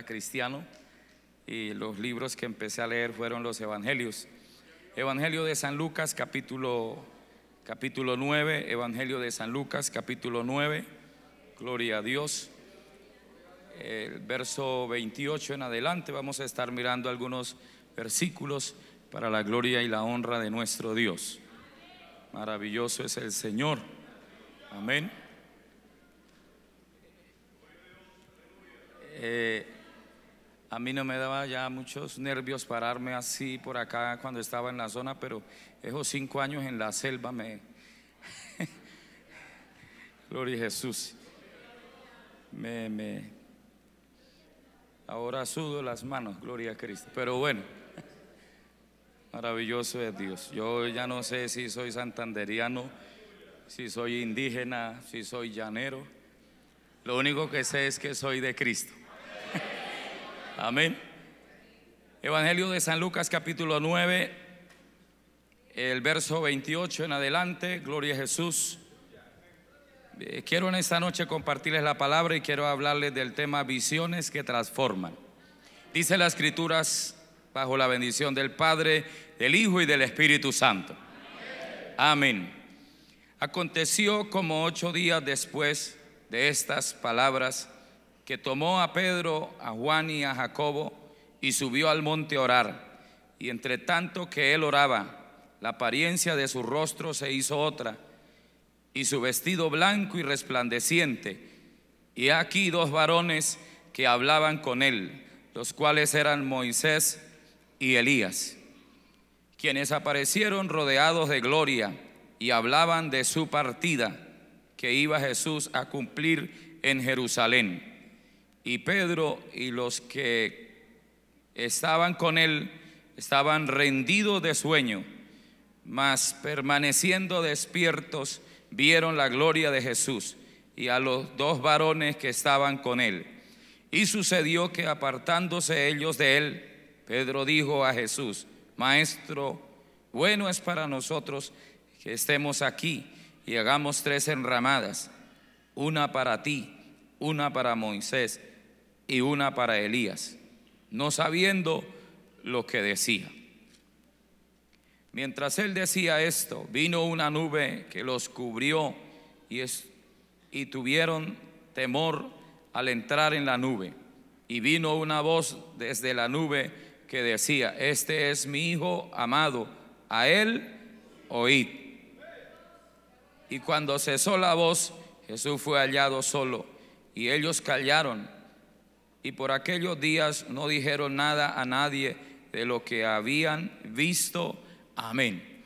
cristiano, y los libros que empecé a leer fueron los evangelios. Evangelio de San Lucas capítulo 9, Evangelio de San Lucas capítulo 9, gloria a Dios. El verso 28 en adelante vamos a estar mirando algunos versículos para la gloria y la honra de nuestro Dios. Maravilloso es el Señor. Amén. A mí no me daba ya muchos nervios pararme así por acá cuando estaba en la zona, pero esos 5 años en la selva gloria a Jesús, ahora sudo las manos, gloria a Cristo. Pero bueno, maravilloso es Dios. Yo ya no sé si soy santanderiano, si soy indígena, si soy llanero. Lo único que sé es que soy de Cristo. Amén. Evangelio de San Lucas capítulo 9, el verso 28 en adelante, gloria a Jesús. Quiero en esta noche compartirles la palabra y quiero hablarles del tema visiones que transforman. Dice las Escrituras, bajo la bendición del Padre, del Hijo y del Espíritu Santo. Amén. Aconteció como 8 días después de estas palabras, que tomó a Pedro, a Juan y a Jacobo y subió al monte a orar. Y entre tanto que él oraba, la apariencia de su rostro se hizo otra, y su vestido blanco y resplandeciente. Y aquí 2 varones que hablaban con él, los cuales eran Moisés y Elías, quienes aparecieron rodeados de gloria y hablaban de su partida que iba Jesús a cumplir en Jerusalén. Y Pedro y los que estaban con él estaban rendidos de sueño, mas permaneciendo despiertos vieron la gloria de Jesús y a los 2 varones que estaban con él. Y sucedió que apartándose ellos de él, Pedro dijo a Jesús: Maestro, bueno es para nosotros que estemos aquí y hagamos 3 enramadas, una para ti, una para Moisés y una para Elías, no sabiendo lo que decía. Mientras él decía esto, vino una nube que los cubrió y tuvieron temor al entrar en la nube. Y vino una voz desde la nube que decía: Este es mi Hijo amado, a él oíd. Y cuando cesó la voz, Jesús fue hallado solo, y ellos callaron. Y por aquellos días no dijeron nada a nadie de lo que habían visto. Amén.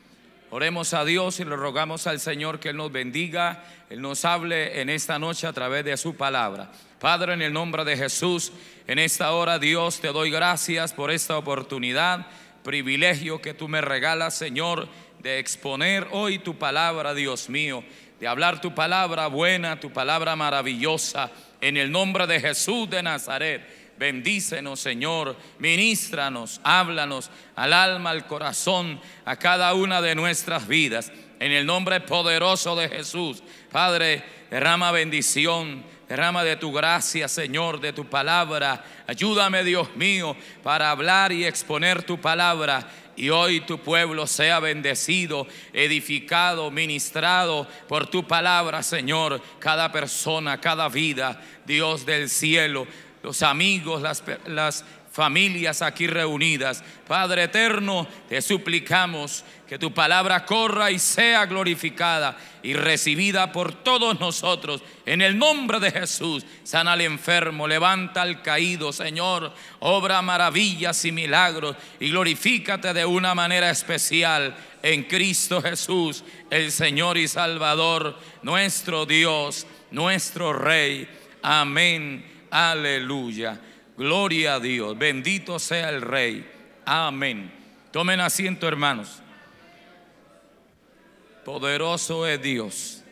Oremos a Dios y le rogamos al Señor que Él nos bendiga, Él nos hable en esta noche a través de su palabra. Padre, en el nombre de Jesús, en esta hora, Dios, te doy gracias por esta oportunidad, privilegio que tú me regalas, Señor, de exponer hoy tu palabra, Dios mío, de hablar tu palabra buena, tu palabra maravillosa. En el nombre de Jesús de Nazaret, bendícenos, Señor, ministranos, háblanos al alma, al corazón, a cada una de nuestras vidas. En el nombre poderoso de Jesús, Padre, derrama bendición, derrama de tu gracia, Señor, de tu palabra. Ayúdame, Dios mío, para hablar y exponer tu palabra. Y hoy tu pueblo sea bendecido, edificado, ministrado por tu palabra, Señor. Cada persona, cada vida, Dios del cielo, los amigos, las familias aquí reunidas. Padre eterno, te suplicamos que tu palabra corra y sea glorificada y recibida por todos nosotros. En el nombre de Jesús, sana al enfermo, levanta al caído, Señor, obra maravillas y milagros y glorifícate de una manera especial en Cristo Jesús, el Señor y Salvador, nuestro Dios, nuestro Rey. Amén, aleluya, gloria a Dios, bendito sea el Rey. Amén. Tomen asiento, hermanos. Poderoso es Dios.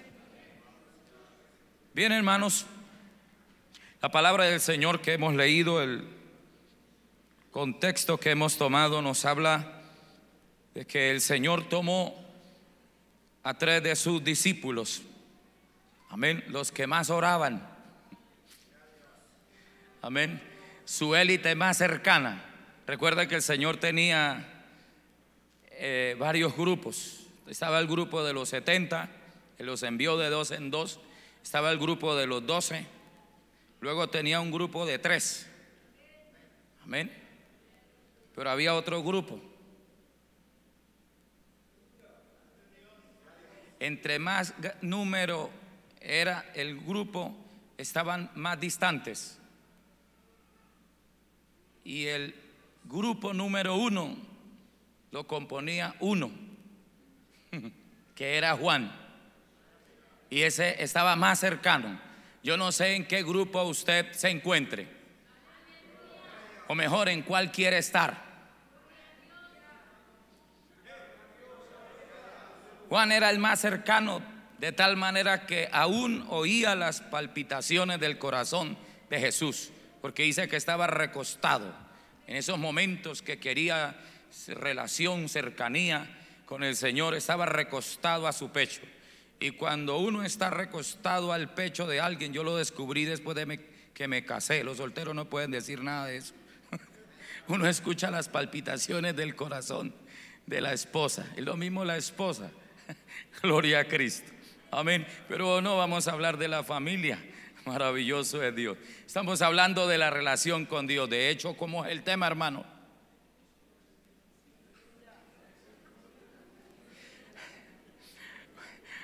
Bien, hermanos, la palabra del Señor que hemos leído, el contexto que hemos tomado, nos habla de que el Señor tomó a 3 de sus discípulos, amén, los que más oraban, amén, su élite más cercana. Recuerda que el Señor tenía varios grupos. Estaba el grupo de los 70, que los envió de 2 en 2. Estaba el grupo de los 12. Luego tenía un grupo de 3. Amén. Pero había otro grupo. Entre más número era el grupo, estaban más distantes. Y el grupo número 1 lo componía uno, que era Juan. Y ese estaba más cercano. Yo no sé en qué grupo usted se encuentre, o mejor, en cuál quiere estar. Juan era el más cercano, de tal manera que aún oía las palpitaciones del corazón de Jesús, porque dice que estaba recostado en esos momentos que quería relación, cercanía con el Señor. Estaba recostado a su pecho. Y cuando uno está recostado al pecho de alguien, yo lo descubrí después de que me casé. Los solteros no pueden decir nada de eso. Uno escucha las palpitaciones del corazón de la esposa, y lo mismo la esposa. Gloria a Cristo, amén. Pero no vamos a hablar de la familia. Maravilloso es Dios. Estamos hablando de la relación con Dios. De hecho, ¿cómo es el tema, hermano?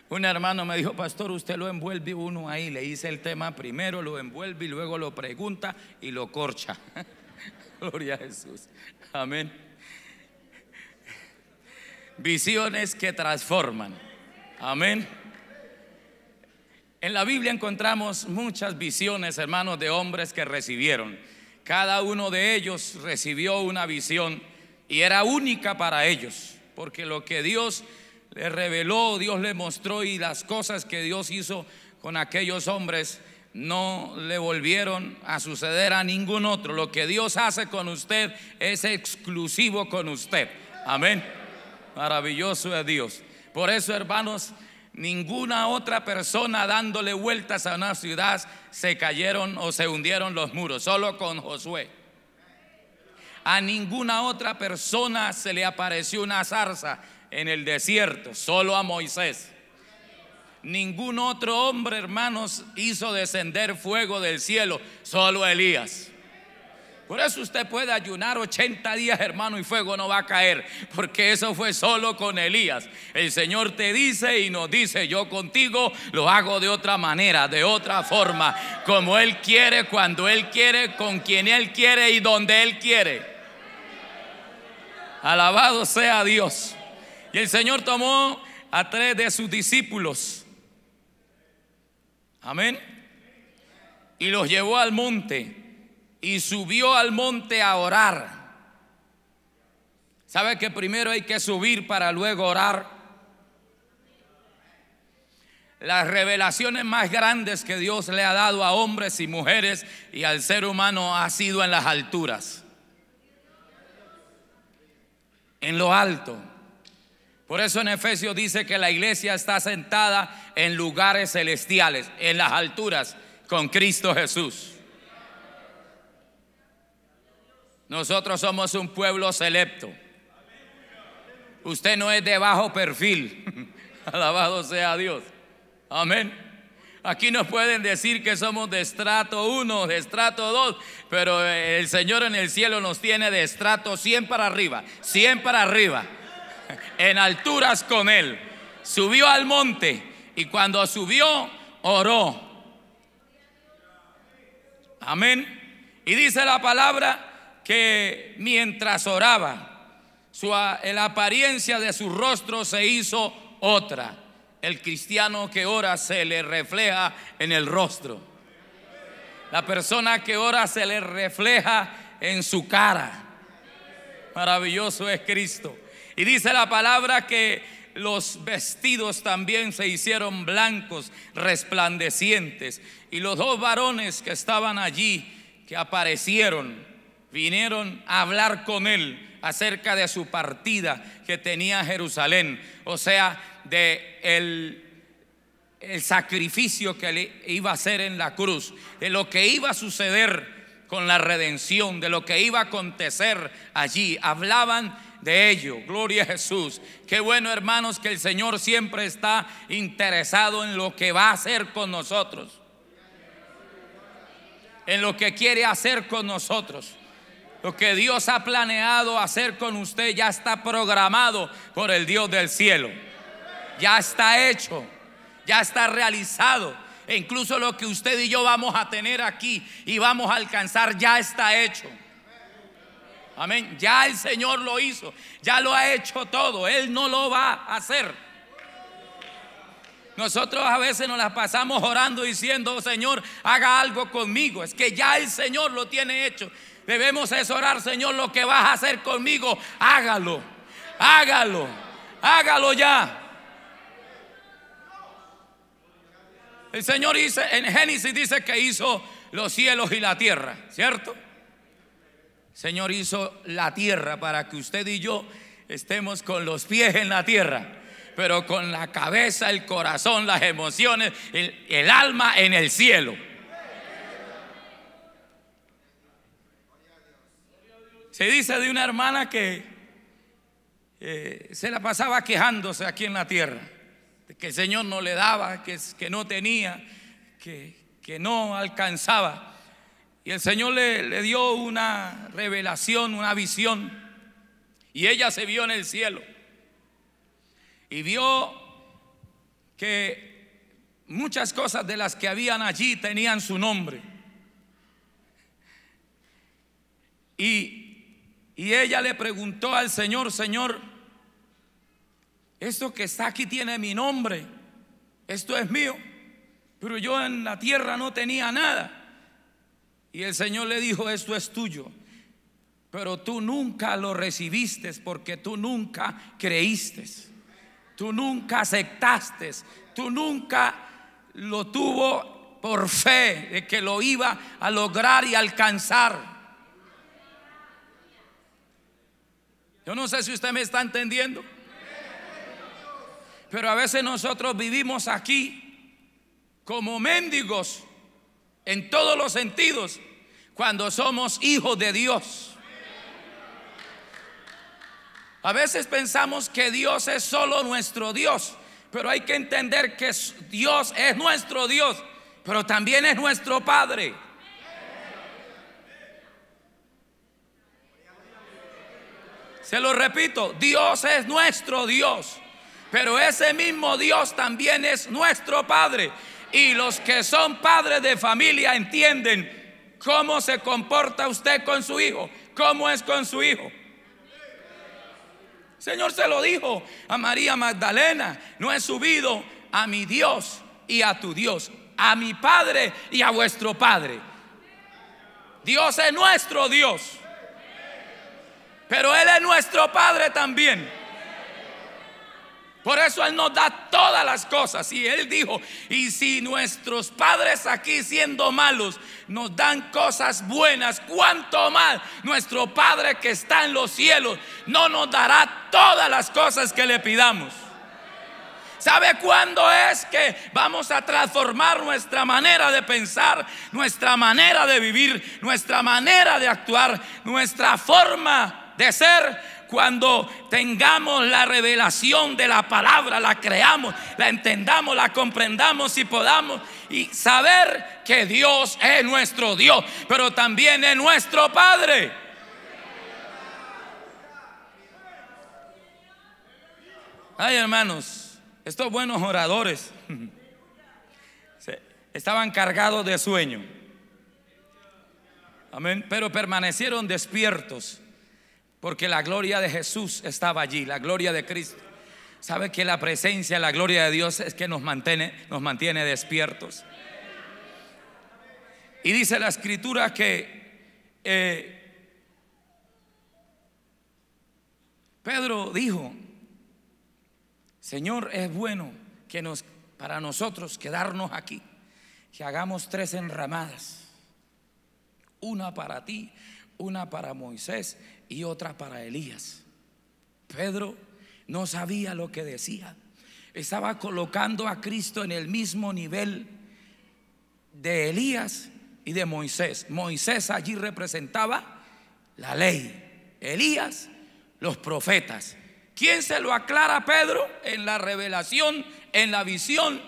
Un hermano me dijo: pastor, usted lo envuelve uno ahí. Le hice el tema primero, lo envuelve y luego lo pregunta y lo corcha. Gloria a Jesús, amén. Visiones que transforman, amén. En la Biblia encontramos muchas visiones, hermanos, de hombres que recibieron. Cada uno de ellos recibió una visión y era única para ellos, porque lo que Dios le reveló, Dios le mostró, y las cosas que Dios hizo con aquellos hombres no le volvieron a suceder a ningún otro. Lo que Dios hace con usted es exclusivo con usted, amén. Maravilloso es Dios. Por eso, hermanos, ninguna otra persona dándole vueltas a una ciudad se cayeron o se hundieron los muros, solo con Josué. A ninguna otra persona se le apareció una zarza en el desierto, solo a Moisés. Ningún otro hombre, hermanos, hizo descender fuego del cielo, solo Elías. Por eso usted puede ayunar 80 días, hermano, y fuego no va a caer, porque eso fue solo con Elías. El Señor te dice y nos dice: yo contigo lo hago de otra manera, de otra forma, como Él quiere, cuando Él quiere, con quien Él quiere y donde Él quiere. Alabado sea Dios. Y el Señor tomó a 3 de sus discípulos, amén, y los llevó al monte. Y subió al monte a orar. ¿Sabe que primero hay que subir para luego orar? Las revelaciones más grandes que Dios le ha dado a hombres y mujeres y al ser humano ha sido en las alturas, en lo alto. Por eso en Efesios dice que la iglesia está sentada en lugares celestiales, en las alturas, con Cristo Jesús. Nosotros somos un pueblo selecto. Usted no es de bajo perfil. Alabado sea Dios, amén. Aquí nos pueden decir que somos de estrato 1, de estrato 2, pero el Señor en el cielo nos tiene de estrato 100 para arriba, 100 para arriba, en alturas con Él. Subió al monte y cuando subió oró, amén. Y dice la palabra que mientras oraba, la apariencia de su rostro se hizo otra. El cristiano que ora se le refleja en el rostro. La persona que ora se le refleja en su cara. Maravilloso es Cristo. Y dice la palabra que los vestidos también se hicieron blancos, resplandecientes. Y los 2 varones que estaban allí, que aparecieron, vinieron a hablar con él acerca de su partida que tenía a Jerusalén, o sea, de el sacrificio que le iba a hacer en la cruz, de lo que iba a suceder con la redención, de lo que iba a acontecer allí. Hablaban de ello. Gloria a Jesús. Qué bueno, hermanos, que el Señor siempre está interesado en lo que va a hacer con nosotros, en lo que quiere hacer con nosotros. Lo que Dios ha planeado hacer con usted ya está programado por el Dios del cielo. Ya está hecho, ya está realizado. E incluso lo que usted y yo vamos a tener aquí y vamos a alcanzar ya está hecho. Amén. Ya el Señor lo hizo, ya lo ha hecho todo. Él no lo va a hacer. Nosotros a veces nos las pasamos orando diciendo: Señor, haga algo conmigo. Es que ya el Señor lo tiene hecho. Debemos orar: Señor, lo que vas a hacer conmigo, hágalo, hágalo, hágalo ya. El Señor dice en Génesis, dice que hizo los cielos y la tierra, ¿cierto? El Señor hizo la tierra para que usted y yo estemos con los pies en la tierra, pero con la cabeza, el corazón, las emociones, el alma en el cielo. Se dice de una hermana que se la pasaba quejándose aquí en la tierra, de que el Señor no le daba, que no tenía, que no alcanzaba. Y el Señor le dio una revelación, una visión, y ella se vio en el cielo y vio que muchas cosas de las que habían allí tenían su nombre. Y ella le preguntó al Señor: Señor, esto que está aquí tiene mi nombre, esto es mío, pero yo en la tierra no tenía nada. Y el Señor le dijo: esto es tuyo, pero tú nunca lo recibiste porque tú nunca creíste, tú nunca aceptaste, tú nunca lo tuvo por fe de que lo iba a lograr y alcanzar. Yo no sé si usted me está entendiendo, pero a veces nosotros vivimos aquí como mendigos en todos los sentidos, cuando somos hijos de Dios. A veces pensamos que Dios es solo nuestro Dios, pero hay que entender que Dios es nuestro Dios, pero también es nuestro Padre. Se lo repito: Dios es nuestro Dios, pero ese mismo Dios también es nuestro Padre. Y los que son padres de familia entienden cómo se comporta usted con su hijo, cómo es con su hijo. El Señor se lo dijo a María Magdalena: no he subido a mi Dios y a tu Dios, a mi Padre y a vuestro Padre. Dios es nuestro Dios, pero Él es nuestro Padre también. Por eso Él nos da todas las cosas. Y Él dijo: y si nuestros padres aquí, siendo malos, nos dan cosas buenas, cuánto más nuestro Padre que está en los cielos no nos dará todas las cosas que le pidamos. ¿Sabe cuándo es que vamos a transformar nuestra manera de pensar, nuestra manera de vivir, nuestra manera de actuar, nuestra forma de ser? Cuando tengamos la revelación de la palabra, la creamos, la entendamos, la comprendamos y podamos y saber que Dios es nuestro Dios, pero también es nuestro Padre. Ay, hermanos, estos buenos oradores estaban cargados de sueño, amén, pero permanecieron despiertos, porque la gloria de Jesús estaba allí, la gloria de Cristo. ¿Sabe que la presencia, la gloria de Dios es que nos mantiene despiertos? Y dice la Escritura que Pedro dijo: Señor, es bueno para nosotros quedarnos aquí, que hagamos 3 enramadas, una para ti, una para Moisés y otra para Elías. Pedro no sabía lo que decía. Estaba colocando a Cristo en el mismo nivel de Elías y de Moisés. Moisés allí representaba la ley, Elías los profetas. ¿Quién se lo aclara a Pedro? En la revelación, en la visión,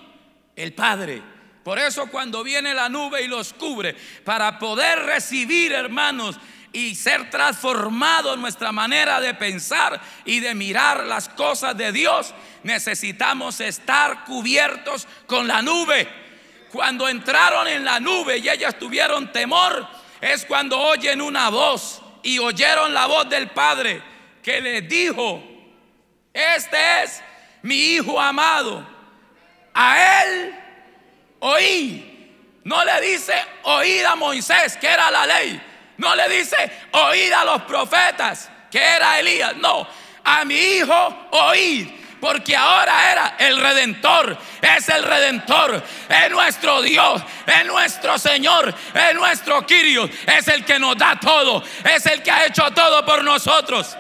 el Padre. Por eso cuando viene la nube y los cubre, para poder recibir, hermanos, y ser transformado en nuestra manera de pensar y de mirar las cosas de Dios, necesitamos estar cubiertos con la nube. Cuando entraron en la nube y ellas tuvieron temor, es cuando oyen una voz y oyeron la voz del Padre que les dijo: este es mi Hijo amado, a él oí. No le dice oíd a Moisés, que era la ley. No le dice oíd a los profetas, que era Elías. No, a mi Hijo oíd, porque ahora era el Redentor. Es el Redentor, es nuestro Dios, es nuestro Señor, es nuestro Kyrios. Es el que nos da todo, es el que ha hecho todo por nosotros.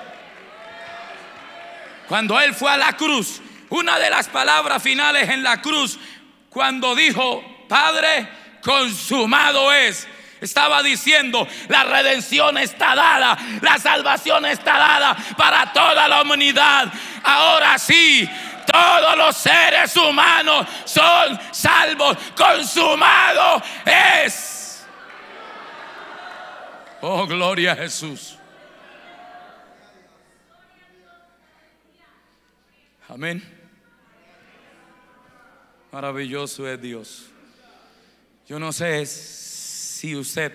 Cuando Él fue a la cruz, una de las palabras finales en la cruz, cuando dijo: Padre, consumado es, estaba diciendo: la redención está dada, la salvación está dada para toda la humanidad. Ahora sí, todos los seres humanos son salvos. Consumado es. Oh, gloria a Jesús. Amén. Maravilloso es Dios. Yo no sé si usted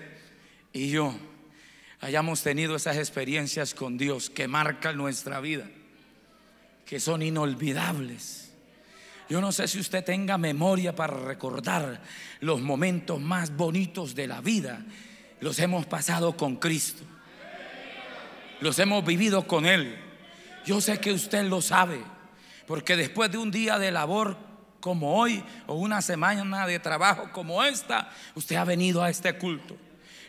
y yo hayamos tenido esas experiencias con Dios que marcan nuestra vida, que son inolvidables. Yo no sé si usted tenga memoria para recordar los momentos más bonitos de la vida. Los hemos pasado con Cristo, los hemos vivido con Él. Yo sé que usted lo sabe, porque después de un día de labor como hoy, o una semana de trabajo como esta, usted ha venido a este culto.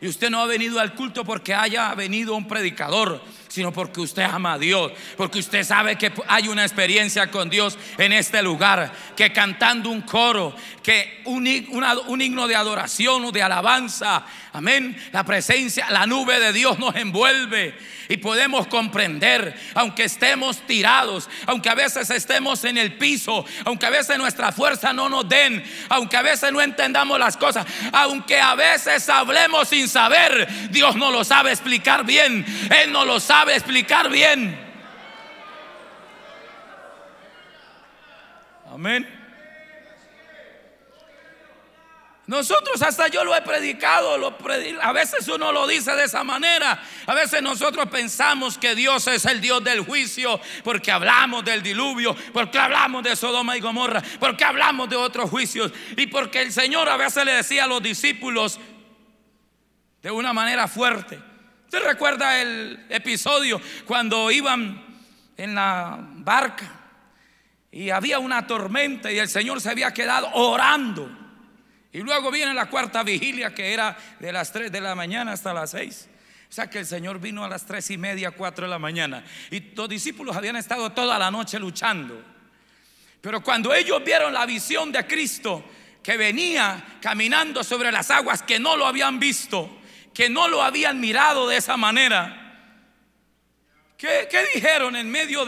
Y usted no ha venido al culto porque haya venido un predicador, sino porque usted ama a Dios, porque usted sabe que hay una experiencia con Dios en este lugar, que cantando un coro, que un himno de adoración o de alabanza, amén, la presencia, la nube de Dios nos envuelve y podemos comprender, aunque estemos tirados, aunque a veces estemos en el piso, aunque a veces nuestra fuerza no nos den, aunque a veces no entendamos las cosas, aunque a veces hablemos sin saber, Dios no lo sabe explicar bien. Él no lo sabe explicar bien. Amén. Nosotros, hasta yo lo he predicado, a veces uno lo dice de esa manera. A veces nosotros pensamos que Dios es el Dios del juicio, porque hablamos del diluvio, porque hablamos de Sodoma y Gomorra, porque hablamos de otros juicios, y porque el Señor a veces le decía a los discípulos de una manera fuerte. ¿Usted recuerda el episodio cuando iban en la barca y había una tormenta y el Señor se había quedado orando? Y luego viene la cuarta vigilia, que era de las 3 de la mañana hasta las 6. O sea que el Señor vino a las 3:30, 4 de la mañana. Y los discípulos habían estado toda la noche luchando. Pero cuando ellos vieron la visión de Cristo, que venía caminando sobre las aguas, que no lo habían visto, que no lo habían mirado de esa manera, ¿qué dijeron en medio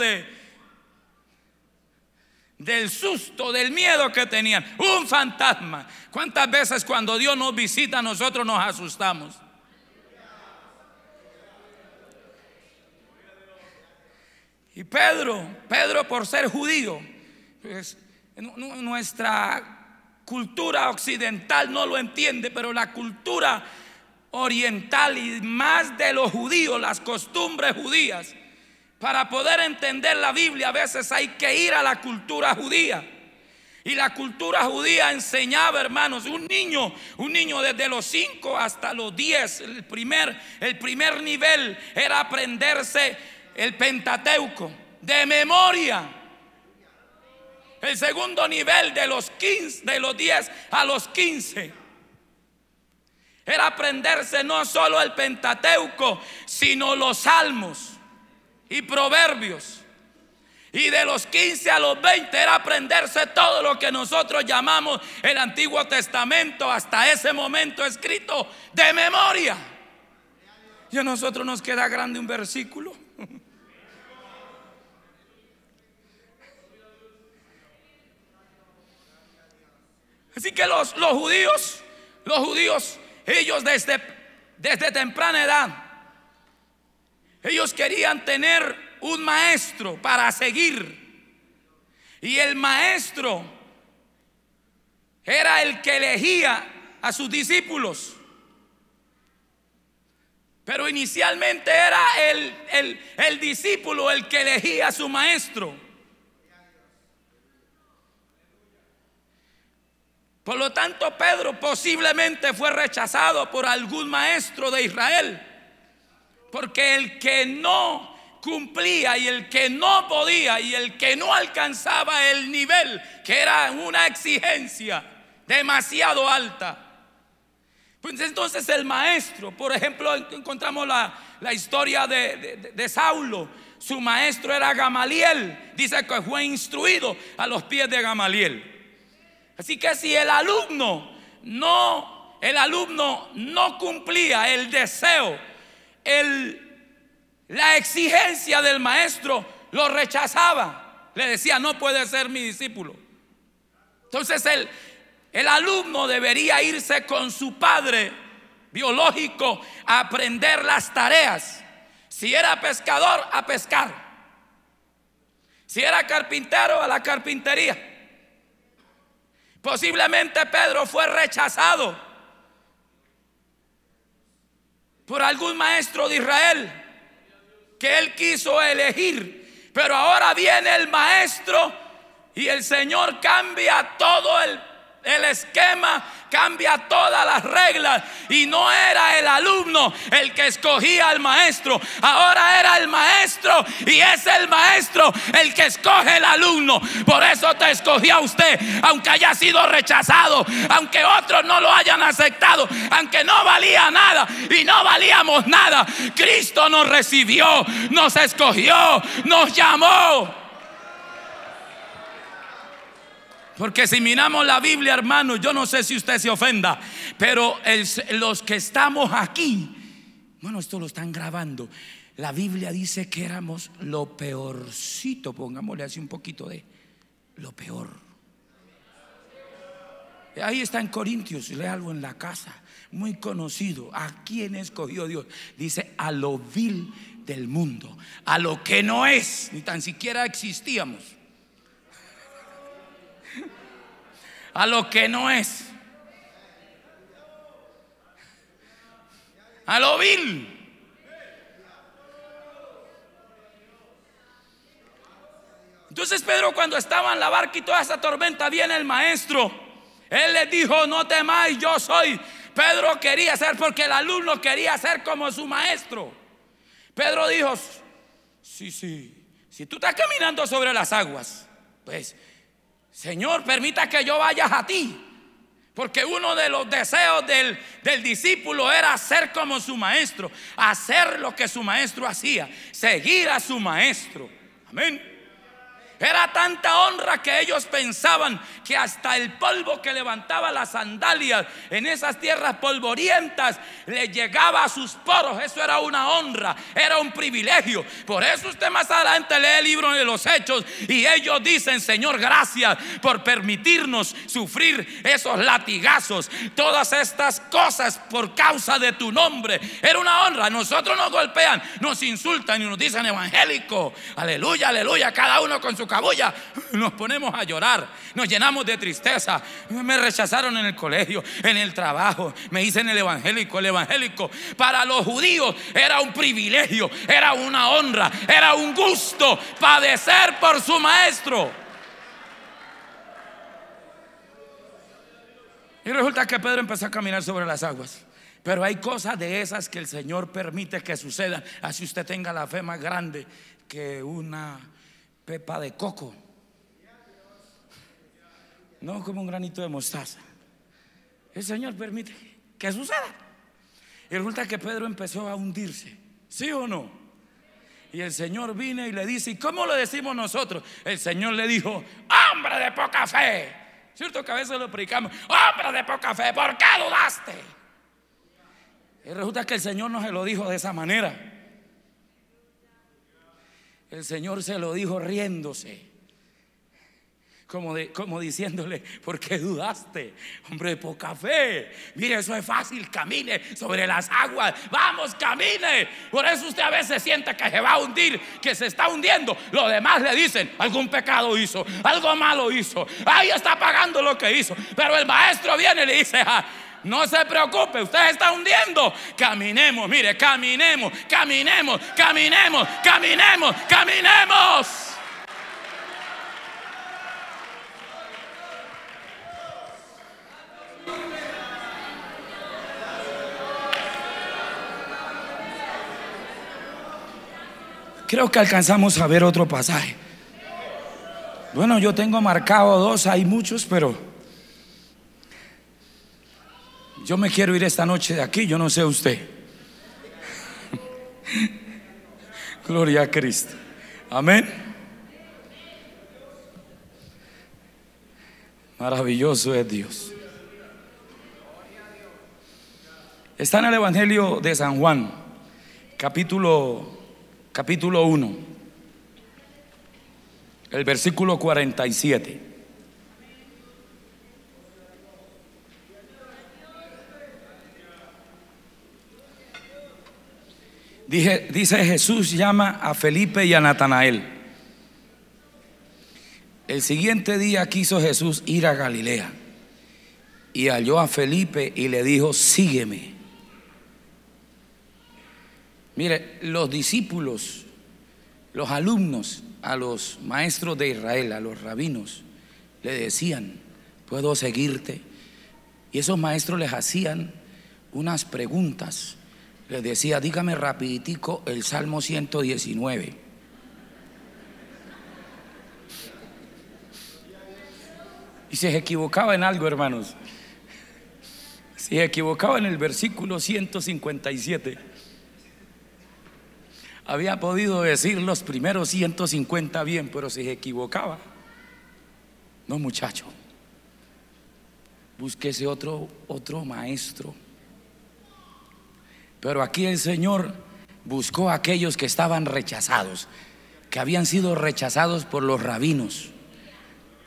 del susto, del miedo que tenían? Un fantasma. ¿Cuántas veces cuando Dios nos visita nosotros nos asustamos? Y Pedro por ser judío, pues, nuestra cultura occidental no lo entiende, pero la cultura oriental y más de los judíos, las costumbres judías, para poder entender la Biblia a veces hay que ir a la cultura judía. Y la cultura judía enseñaba, hermanos, un niño desde los 5 hasta los 10, el primer nivel era aprenderse el Pentateuco de memoria. El segundo nivel de los 10 a los 15 era aprenderse no solo el Pentateuco, sino los salmos y proverbios. Y de los 15 a los 20 era aprenderse todo lo que nosotros llamamos el Antiguo Testamento, hasta ese momento escrito de memoria. Y a nosotros nos queda grande un versículo. Así que los judíos, ellos desde temprana edad, ellos querían tener un maestro para seguir. Y el maestro era el que elegía a sus discípulos. Pero inicialmente era el discípulo el que elegía a su maestro. Por lo tanto, Pedro posiblemente fue rechazado por algún maestro de Israel, porque el que no cumplía y el que no podía y el que no alcanzaba el nivel, que era una exigencia demasiado alta, pues entonces el maestro, por ejemplo, encontramos la historia de Saulo. Su maestro era Gamaliel. Dice que fue instruido a los pies de Gamaliel. Así que si el alumno no cumplía el deseo, la exigencia del maestro, lo rechazaba. Le decía: no puede ser mi discípulo. Entonces el alumno debería irse con su padre biológico a aprender las tareas. Si era pescador, a pescar. Si era carpintero, a la carpintería. Posiblemente Pedro fue rechazado por algún maestro de Israel que él quiso elegir. Pero ahora viene el maestro y el Señor cambia todo el esquema, cambia todas las reglas. Y no era el alumno el que escogía al maestro, ahora era el maestro y es el maestro el que escoge el alumno. Por eso te escogió a usted, aunque haya sido rechazado, aunque otros no lo hayan aceptado, aunque no valía nada y no valíamos nada. Cristo nos recibió, nos escogió, nos llamó. Porque si miramos la Biblia, hermano, yo no sé si usted se ofenda, pero los que estamos aquí, bueno, esto lo están grabando. La Biblia dice que éramos lo peorcito. Pongámosle así un poquito de lo peor. Ahí está en Corintios, léalo en la casa, muy conocido. ¿A quién escogió Dios? Dice: a lo vil del mundo, a lo que no es, ni tan siquiera existíamos. A lo que no es, a lo vil. Entonces Pedro, cuando estaba en la barca y toda esa tormenta, viene el maestro. Él les dijo: no temáis, yo soy. Pedro quería ser, porque el alumno quería ser como su maestro. Pedro dijo: sí, si tú estás caminando sobre las aguas, pues Señor, permita que yo vaya a ti. Porque uno de los deseos del discípulo era ser como su maestro, hacer lo que su maestro hacía, seguir a su maestro. Amén. Era tanta honra que ellos pensaban que hasta el polvo que levantaba las sandalias en esas tierras polvorientas le llegaba a sus poros. Eso era una honra, era un privilegio. Por eso usted más adelante lee el libro de los Hechos y ellos dicen: Señor, gracias por permitirnos sufrir esos latigazos, todas estas cosas por causa de tu nombre. Era una honra. Nosotros nos golpean, nos insultan y nos dicen evangélico, aleluya, aleluya, cada uno con su cabulla. Nos ponemos a llorar, nos llenamos de tristeza. Me rechazaron en el colegio, en el trabajo, me dicen el evangélico. El evangélico para los judíos era un privilegio, era una honra, era un gusto padecer por su maestro. Y resulta que Pedro empezó a caminar sobre las aguas. Pero hay cosas de esas que el Señor permite que sucedan. Así usted tenga la fe más grande que una pepa de coco, no como un granito de mostaza. El Señor permite que suceda. Y resulta que Pedro empezó a hundirse, ¿sí o no? Y el Señor vino y le dice: ¿y cómo lo decimos nosotros? El Señor le dijo: hombre de poca fe. Cierto que a veces lo predicamos: hombre de poca fe, ¿por qué dudaste? Y resulta que el Señor no se lo dijo de esa manera. El Señor se lo dijo riéndose, como diciéndole: ¿por qué dudaste, hombre de poca fe? Mire, eso es fácil, camine sobre las aguas, vamos, camine. Por eso usted a veces siente que se va a hundir, que se está hundiendo. Los demás le dicen: algún pecado hizo, algo malo hizo, ahí está pagando lo que hizo. Pero el maestro viene y le dice: no se preocupe, usted está hundiendo. Caminemos, mire, caminemos, caminemos, caminemos, caminemos, caminemos. Creo que alcanzamos a ver otro pasaje. Bueno, yo tengo marcado dos, hay muchos, pero yo me quiero ir esta noche de aquí, yo no sé usted. Gloria a Cristo. Amén. Maravilloso es Dios. Está en el Evangelio de San Juan, capítulo 1, el versículo 47. Dice: Jesús llama a Felipe y a Natanael. El siguiente día quiso Jesús ir a Galilea y halló a Felipe y le dijo: sígueme. Mire, los discípulos, los alumnos, a los maestros de Israel, a los rabinos, le decían: ¿puedo seguirte? Y esos maestros les hacían unas preguntas. Les decía: dígame rapiditico el Salmo 119. Y si se equivocaba en algo, hermanos, si se equivocaba en el versículo 157, había podido decir los primeros 150 bien, pero si se equivocaba, no, muchacho, búsquese otro maestro. Pero aquí el Señor buscó a aquellos que estaban rechazados, que habían sido rechazados por los rabinos,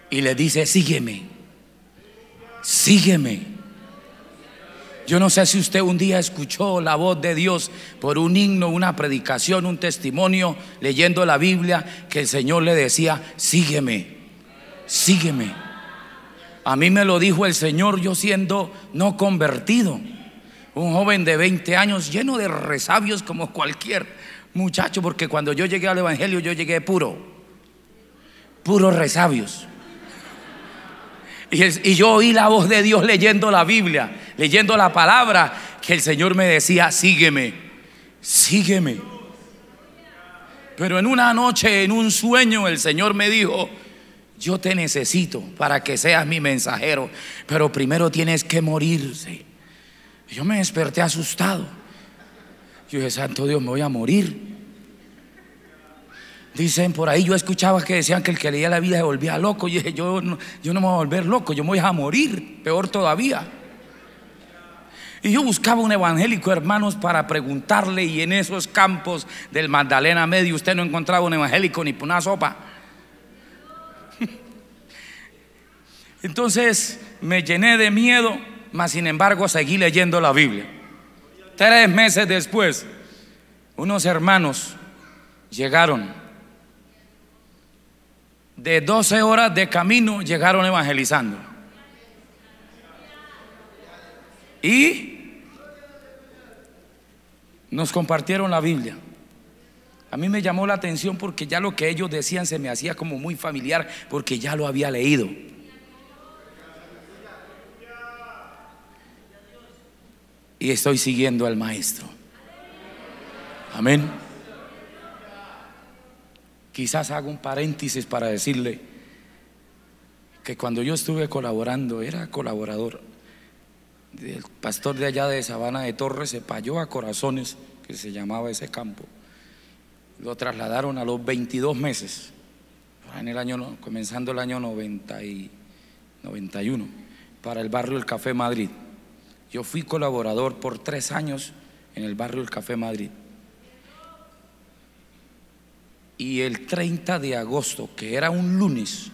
y le dice: sígueme, sígueme. Yo no sé si usted un día escuchó la voz de Dios por un himno, una predicación, un testimonio, leyendo la Biblia, que el Señor le decía: sígueme, sígueme. A mí me lo dijo el Señor, yo siendo no convertido, un joven de 20 años lleno de resabios como cualquier muchacho, porque cuando yo llegué al Evangelio yo llegué puros resabios. Y yo oí la voz de Dios leyendo la Biblia, leyendo la palabra, que el Señor me decía: sígueme, sígueme. Pero en una noche, en un sueño, el Señor me dijo: yo te necesito para que seas mi mensajero, pero primero tienes que morirse. Yo me desperté asustado. Yo dije: santo Dios, me voy a morir. Dicen por ahí, yo escuchaba que decían que el que leía la Biblia se volvía loco. Y dije: yo no me voy a volver loco, yo me voy a morir, peor todavía. Y yo buscaba un evangélico, hermanos, para preguntarle, y en esos campos del Magdalena Medio usted no encontraba un evangélico ni por una sopa. Entonces me llené de miedo, mas sin embargo seguí leyendo la Biblia. 3 meses después, unos hermanos llegaron. De 12 horas de camino llegaron evangelizando. Y nos compartieron la Biblia. A mí me llamó la atención porque ya lo que ellos decían se me hacía como muy familiar, porque ya lo había leído. Y estoy siguiendo al Maestro. Amén. Quizás hago un paréntesis para decirle que cuando yo estuve colaborando, era colaborador del pastor de allá de Sabana de Torres, se Payó a Corazones, que se llamaba ese campo. Lo trasladaron a los 22 meses, en el año, comenzando el año 91, para el barrio El Café Madrid. Yo fui colaborador por 3 años en el barrio El Café Madrid. Y el 30 de agosto, que era un lunes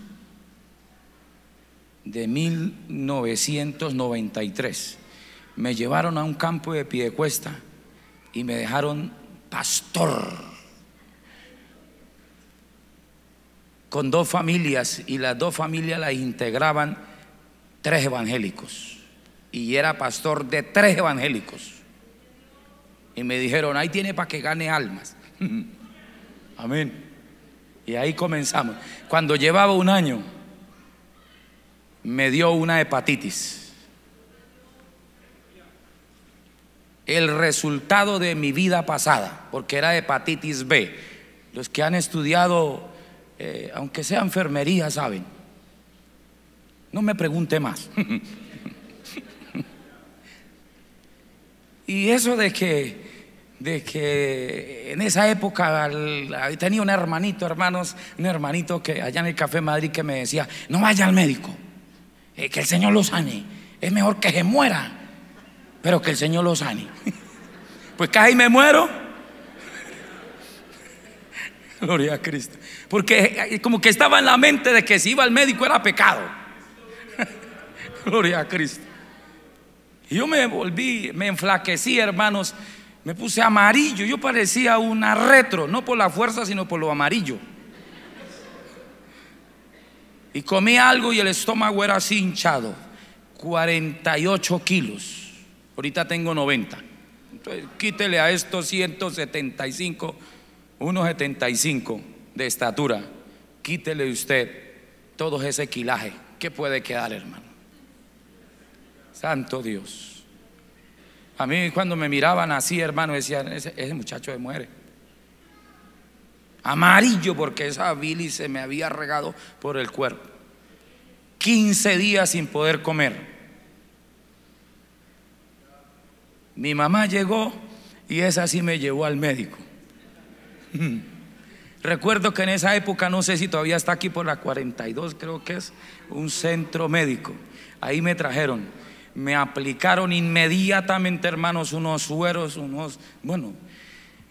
de 1993, me llevaron a un campo de Piedecuesta y me dejaron pastor con 2 familias, y las 2 familias las integraban 3 evangélicos, y era pastor de 3 evangélicos. Y me dijeron: ahí tiene para que gane almas. Amén. Y ahí comenzamos. Cuando llevaba 1 año, me dio una hepatitis. El resultado de mi vida pasada, porque era hepatitis B. Los que han estudiado, aunque sea enfermería, saben. No me pregunte más. Y eso de que en esa época tenía un hermanito, hermanos, un hermanito que allá en el Café Madrid, que me decía: no vaya al médico, que el Señor lo sane, es mejor que se muera, pero que el Señor lo sane. Pues casi me muero. Gloria a Cristo. Porque como que estaba en la mente de que si iba al médico era pecado. Gloria a Cristo. Y yo me enflaquecí, hermanos. Me puse amarillo. Yo parecía una retro, no por la fuerza, sino por lo amarillo. Y comí algo y el estómago era así hinchado. 48 kilos. Ahorita tengo 90. Entonces quítele a estos 175, 1,75 de estatura. Quítele usted todo ese kilaje. ¿Qué puede quedar, hermano? Santo Dios. A mí cuando me miraban así, hermano, decían: ese muchacho se muere. Amarillo, porque esa bilis se me había regado por el cuerpo. 15 días sin poder comer. Mi mamá llegó y esa sí me llevó al médico. Recuerdo que en esa época, no sé si todavía está aquí por la 42, creo que es un centro médico. Ahí me trajeron, me aplicaron inmediatamente, hermanos, unos sueros,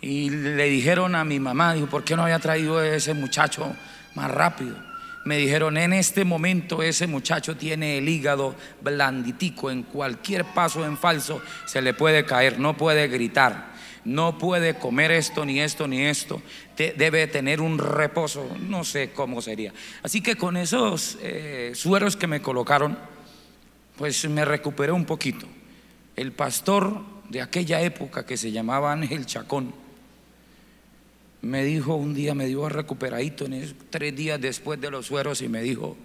y le dijeron a mi mamá, dijo: ¿por qué no había traído ese muchacho más rápido? Me dijeron: en este momento ese muchacho tiene el hígado blanditico, en cualquier paso en falso se le puede caer, no puede gritar, no puede comer esto ni esto ni esto, debe tener un reposo, no sé cómo sería. Así que con esos sueros que me colocaron, pues me recuperé un poquito. El pastor de aquella época, que se llamaba Ángel Chacón, me dijo un día, me dio recuperadito 3 días después de los sueros, y me dijo: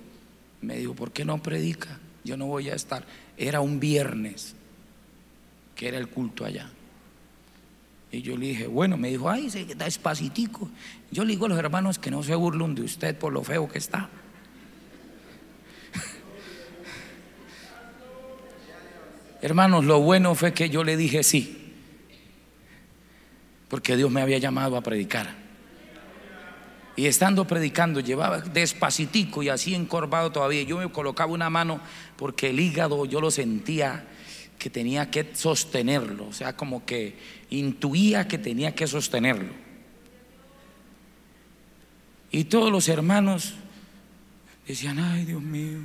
¿por qué no predica? Yo no voy a estar. Era un viernes, que era el culto allá. Y yo le dije: bueno. Me dijo: ay, se da despacitico. Yo le digo a los hermanos que no se burlen de usted por lo feo que está. Hermanos, lo bueno fue que yo le dije sí, porque Dios me había llamado a predicar. Y estando predicando, llevaba despacitico y así encorvado todavía. Yo me colocaba una mano porque el hígado yo lo sentía que tenía que sostenerlo, o sea, como que intuía que tenía que sostenerlo. Y todos los hermanos decían: ay, Dios mío,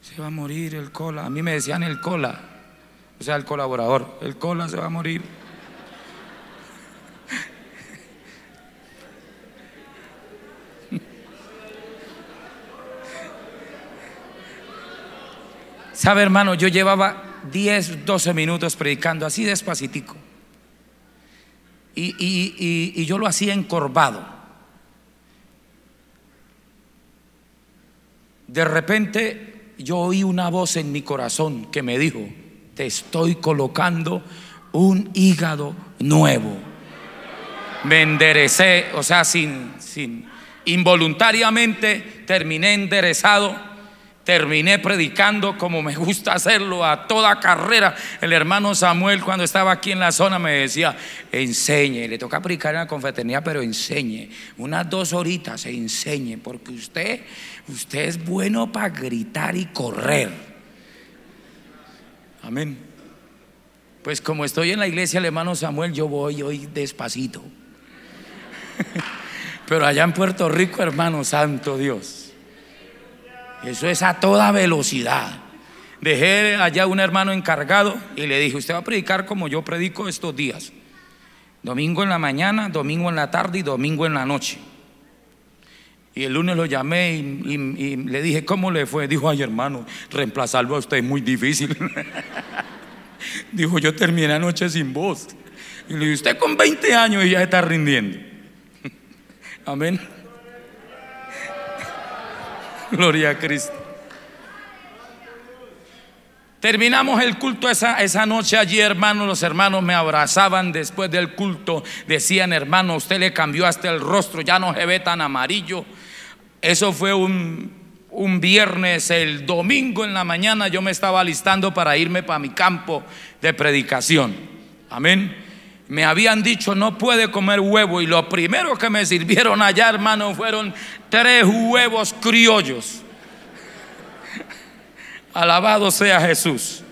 se va a morir el cola. A mí me decían el cola, o sea, el colaborador, el cola se va a morir. ¿Sabe, hermano? Yo llevaba 10, 12 minutos predicando así despacitico, y yo lo hacía encorvado. De repente yo oí una voz en mi corazón que me dijo: te estoy colocando un hígado nuevo. Me enderecé, o sea, involuntariamente terminé enderezado. terminé predicando como me gusta hacerlo, a toda carrera. El hermano Samuel, cuando estaba aquí en la zona, me decía: enseñe, le toca predicar en la confraternidad, pero enseñe unas 2 horitas, enseñe, porque usted es bueno para gritar y correr. Amén. Pues como estoy en la iglesia del hermano Samuel, yo voy hoy despacito. Pero allá en Puerto Rico, hermano, santo Dios, eso es a toda velocidad. Dejé allá un hermano encargado y le dije: usted va a predicar como yo predico estos días: domingo en la mañana, domingo en la tarde y domingo en la noche. Y el lunes lo llamé y le dije: ¿cómo le fue? Dijo: ay, hermano, reemplazarlo a usted es muy difícil. Dijo: yo terminé anoche sin voz. Y le dije: usted con 20 años y ya está rindiendo. Amén. Gloria a Cristo. Terminamos el culto esa noche allí, hermanos. Los hermanos me abrazaban después del culto. Decían: hermano, usted le cambió hasta el rostro, ya no se ve tan amarillo. Eso fue un viernes. El domingo en la mañana yo me estaba alistando para irme para mi campo de predicación. Amén. Me habían dicho: no puede comer huevo. Y lo primero que me sirvieron allá, hermano, fueron 3 huevos criollos. Alabado sea Jesús.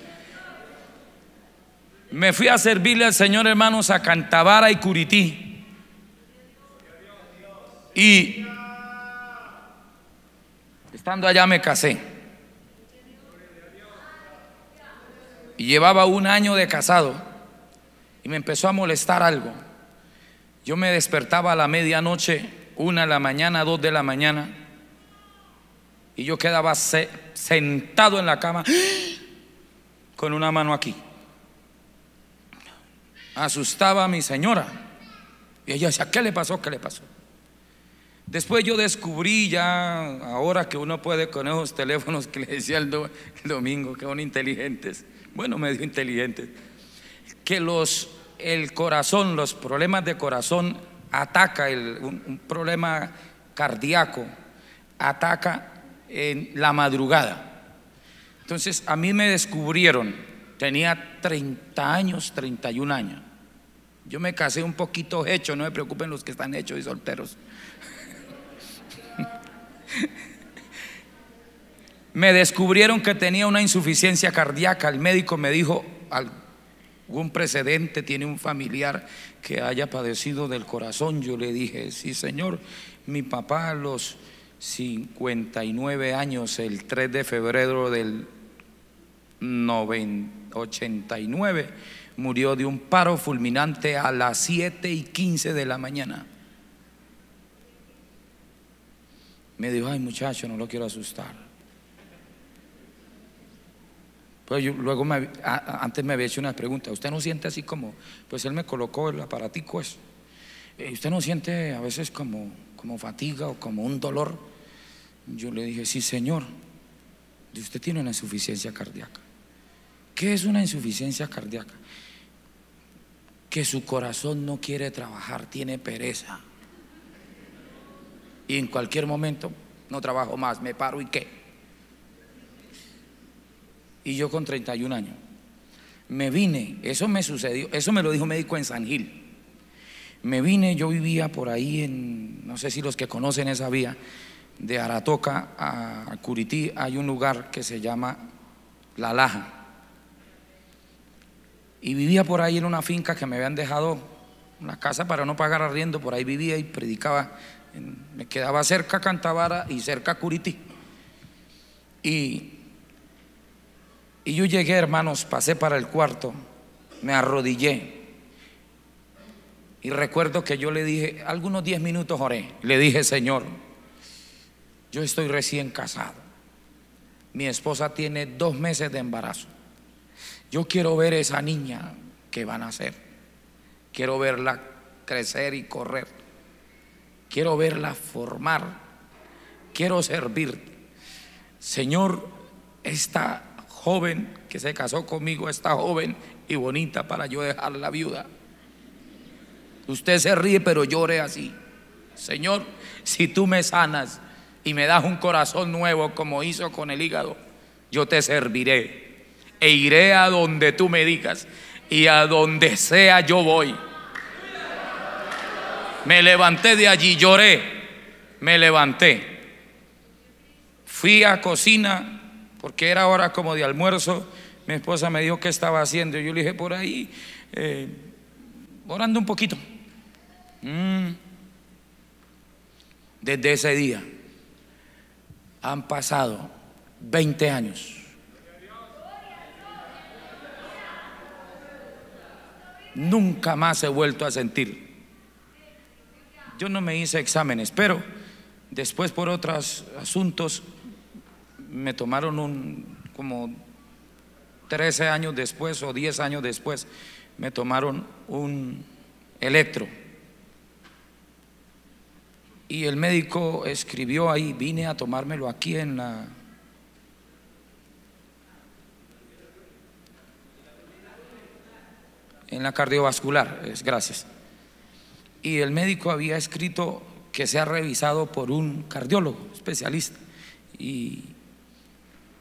Me fui a servirle al Señor, hermanos, a Cantabara y Curití. Y estando allá me casé. Y llevaba 1 año de casado. Y me empezó a molestar algo. Yo me despertaba a la medianoche, 1 de la mañana, 2 de la mañana, y yo quedaba sentado en la cama con una mano aquí. Asustaba a mi señora y ella decía: ¿qué le pasó? ¿Qué le pasó? Después yo descubrí, ya ahora que uno puede con esos teléfonos que le decía el domingo, que son inteligentes, bueno, medio inteligentes, que el corazón, los problemas de corazón ataca, un problema cardíaco ataca en la madrugada. Entonces a mí me descubrieron, tenía 30 años, 31 años. Yo me casé un poquito hecho, no me preocupen los que están hechos y solteros. Me descubrieron que tenía una insuficiencia cardíaca. El médico me dijo: ¿algún precedente? ¿Tiene un familiar que haya padecido del corazón? Yo le dije: sí, señor, mi papá a los 59 años, el 3 de febrero del 89, murió de un paro fulminante a las 7:15 de la mañana. Me dijo: ay, muchacho, no lo quiero asustar. Pues yo luego antes me había hecho una pregunta: ¿usted no siente así como? Pues él me colocó el aparatico eso. ¿Usted no siente a veces como fatiga o como un dolor? Yo le dije: sí, señor. Usted tiene una insuficiencia cardíaca. ¿Qué es una insuficiencia cardíaca? Que su corazón no quiere trabajar, tiene pereza. Y en cualquier momento: no trabajo más, me paro y qué. Y yo con 31 años me vine. Eso me sucedió, eso me lo dijo un médico en San Gil. Me vine, yo vivía por ahí no sé si los que conocen esa vía, de Aratoca a Curití hay un lugar que se llama La Laja. Y vivía por ahí en una finca que me habían dejado, una casa para no pagar arriendo. Por ahí vivía y predicaba. Me quedaba cerca Cantabara y cerca Curití. Y yo llegué, hermanos, pasé para el cuarto, me arrodillé. Y recuerdo que yo le dije, algunos 10 minutos oré. Le dije: Señor, yo estoy recién casado. Mi esposa tiene 2 meses de embarazo. Yo quiero ver esa niña que van a nacer. Quiero verla crecer y correr. Quiero verla formar. Quiero servirte. Señor, esta joven que se casó conmigo, esta joven y bonita, para yo dejarla viuda. Usted se ríe, pero yo oré así: Señor, si tú me sanas, y me das un corazón nuevo como hizo con el hígado, yo te serviré e iré a donde tú me digas, y a donde sea yo voy. Me levanté de allí, lloré, me levanté, fui a cocina porque era hora como de almuerzo. Mi esposa me dijo qué estaba haciendo, yo le dije por ahí orando un poquito. Desde ese día han pasado 20 años. Nunca más he vuelto a sentir. Yo no me hice exámenes, pero después por otros asuntos me tomaron como 13 años después o 10 años después, me tomaron un electro. Y el médico escribió ahí, vine a tomármelo aquí en la cardiovascular, gracias. Y el médico había escrito que sea revisado por un cardiólogo especialista, y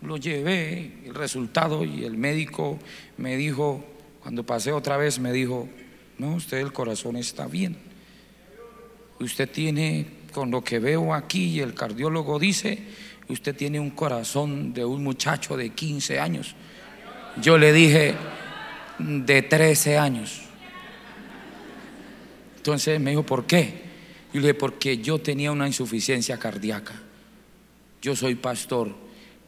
lo llevé el resultado, y el médico me dijo, cuando pasé otra vez, me dijo: no, usted el corazón está bien, usted tiene, con lo que veo aquí y el cardiólogo dice, usted tiene un corazón de un muchacho de 15 años. Yo le dije: de 13 años. Entonces me dijo: ¿por qué? Yo le dije: porque yo tenía una insuficiencia cardíaca, yo soy pastor,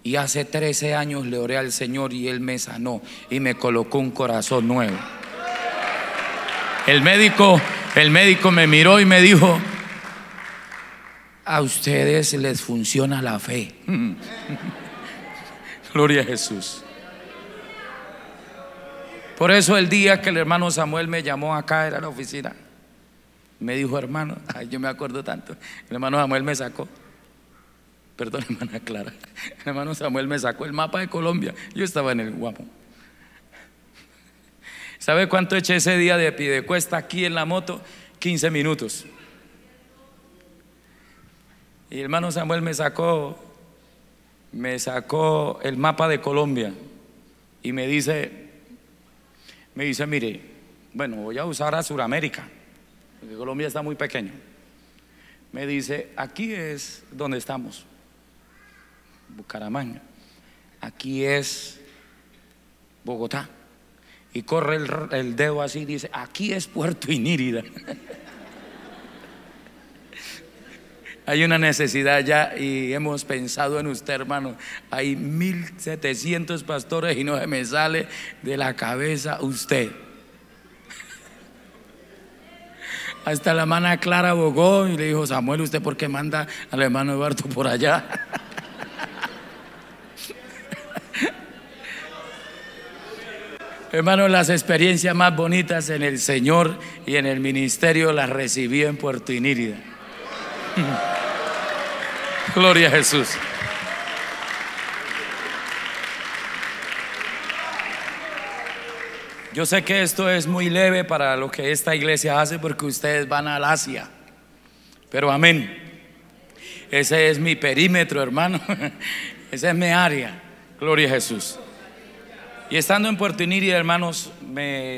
y hace 13 años le oré al Señor y Él me sanó y me colocó un corazón nuevo. El médico me miró y me dijo: a ustedes les funciona la fe. Gloria a Jesús. Por eso el día que el hermano Samuel me llamó acá, era la oficina, me dijo: hermano, ay, yo me acuerdo tanto, el hermano Samuel me sacó, perdón, hermana Clara, el hermano Samuel me sacó el mapa de Colombia. Yo estaba en el Guapo. ¿Sabe cuánto eché ese día de Piedecuesta aquí en la moto? 15 minutos. Y el hermano Samuel me sacó el mapa de Colombia y me dice: mire, bueno, voy a usar a Sudamérica, porque Colombia está muy pequeño. Me dice: aquí es donde estamos, Bucaramanga. Aquí es Bogotá. Y corre el dedo así y dice: aquí es Puerto Inírida. Hay una necesidad ya, y hemos pensado en usted, hermano. Hay 1700 pastores y no se me sale de la cabeza usted. Hasta la hermana Clara abogó y le dijo: Samuel, ¿usted por qué manda al hermano Eduardo por allá? Hermano, las experiencias más bonitas en el Señor y en el ministerio las recibí en Puerto Inírida. Gloria a Jesús. Yo sé que esto es muy leve para lo que esta iglesia hace, porque ustedes van al Asia, pero amén. Ese es mi perímetro, hermano. Esa es mi área. Gloria a Jesús. Y estando en Puerto Inírida, hermanos,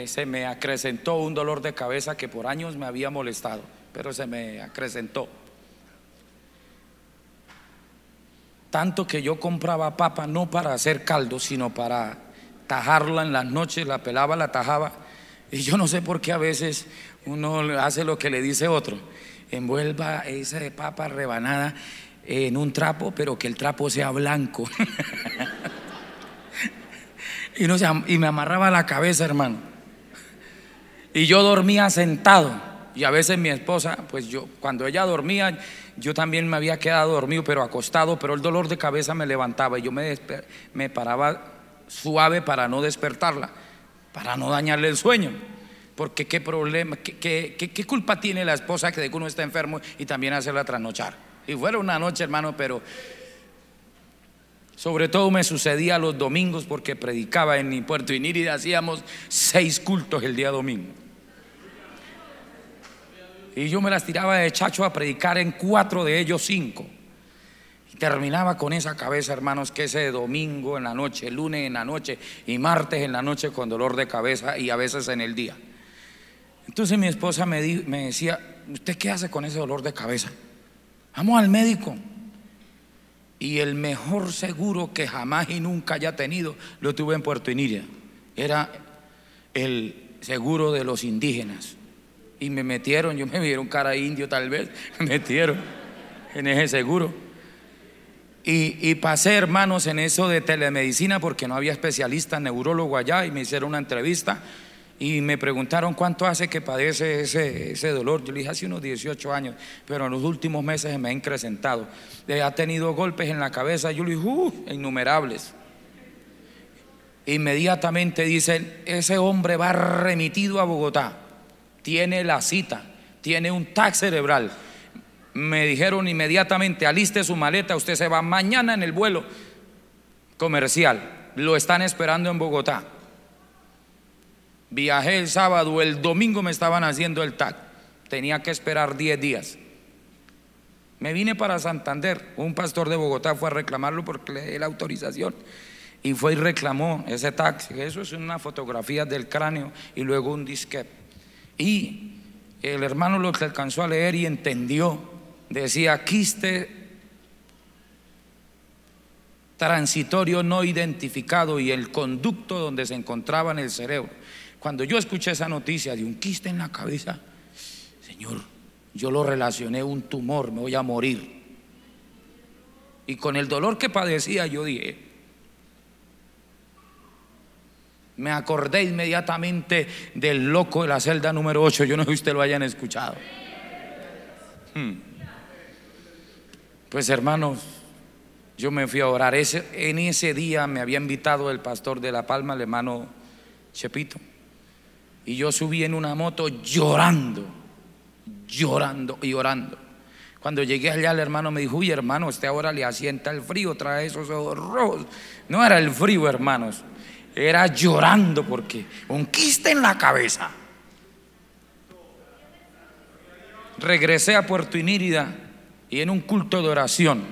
se me acrecentó un dolor de cabeza que por años me había molestado, pero se me acrecentó. Tanto que yo compraba papa no para hacer caldo, sino para tajarla en las noches, la pelaba, la tajaba. Y yo no sé por qué a veces uno hace lo que le dice otro: envuelva esa papa rebanada en un trapo, pero que el trapo sea blanco. Y me amarraba la cabeza, hermano. Y yo dormía sentado. Y a veces mi esposa, pues cuando ella dormía, yo también me había quedado dormido, pero acostado. Pero el dolor de cabeza me levantaba y yo me paraba suave para no despertarla, para no dañarle el sueño. Porque qué problema, qué culpa tiene la esposa que de que uno está enfermo y también hacerla trasnochar. Y fuera una noche, hermano, pero sobre todo me sucedía los domingos, porque predicaba en Puerto Inírida. Hacíamos 6 cultos el día domingo. Y yo me las tiraba de chacho a predicar en 4 de ellos 5. terminaba con esa cabeza, hermanos, que ese domingo en la noche, lunes en la noche y martes en la noche con dolor de cabeza y a veces en el día. Entonces mi esposa me decía: ¿usted qué hace con ese dolor de cabeza? Vamos al médico. Y el mejor seguro que jamás y nunca haya tenido lo tuve en Puerto Iniria. Era el seguro de los indígenas. Y me metieron, yo me vieron cara indio tal vez, me metieron en ese seguro. Y pasé, hermanos, en eso de telemedicina porque no había especialista neurólogo allá, y me hicieron una entrevista y me preguntaron cuánto hace que padece ese dolor. Yo le dije: hace unos 18 años, pero en los últimos meses me ha incrementado. Ha tenido golpes en la cabeza. Yo le dije: innumerables. Inmediatamente dicen: ese hombre va remitido a Bogotá, tiene la cita, tiene un TAC cerebral. Me dijeron inmediatamente: aliste su maleta, usted se va mañana en el vuelo comercial, lo están esperando en Bogotá. Viajé el sábado, el domingo me estaban haciendo el TAC, tenía que esperar 10 días. Me vine para Santander, un pastor de Bogotá fue a reclamarlo porque le di la autorización y fue y reclamó ese TAC. Eso es una fotografía del cráneo y luego un disquete. Y el hermano lo que alcanzó a leer y entendió, decía: quiste transitorio no identificado y el conducto donde se encontraba en el cerebro. Cuando yo escuché esa noticia de un quiste en la cabeza, Señor, yo lo relacioné a un tumor, me voy a morir. Y con el dolor que padecía, yo dije, me acordé inmediatamente del loco de la celda número 8. Yo no sé si ustedes lo hayan escuchado. Pues, hermanos, yo me fui a orar. En ese día me había invitado el pastor de La Palma, el hermano Chepito, y yo subí en una moto llorando y orando. Cuando llegué allá, el hermano me dijo: uy, hermano, usted ahora le asienta el frío, trae esos ojos rojos. No era el frío, hermanos, era llorando porque un quiste en la cabeza. Regresé a Puerto Inírida y en un culto de oración,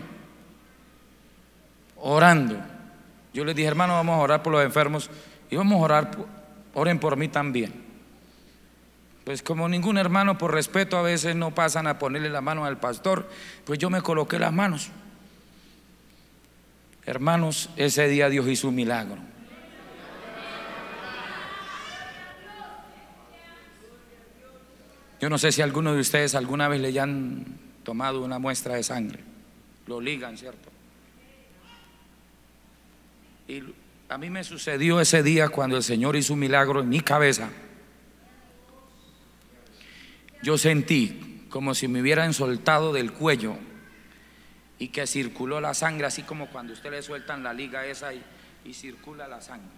orando, yo les dije: hermano, vamos a orar por los enfermos y vamos a orar, oren por mí también. Pues como ningún hermano, por respeto, a veces no pasan a ponerle la mano al pastor, pues yo me coloqué las manos. Hermanos, ese día Dios hizo un milagro. Yo no sé si alguno de ustedes alguna vez le hayan tomado una muestra de sangre. Lo ligan, ¿cierto? Y a mí me sucedió ese día cuando el Señor hizo un milagro en mi cabeza. Yo sentí como si me hubieran soltado del cuello y que circuló la sangre, así como cuando usted le sueltan la liga esa y circula la sangre.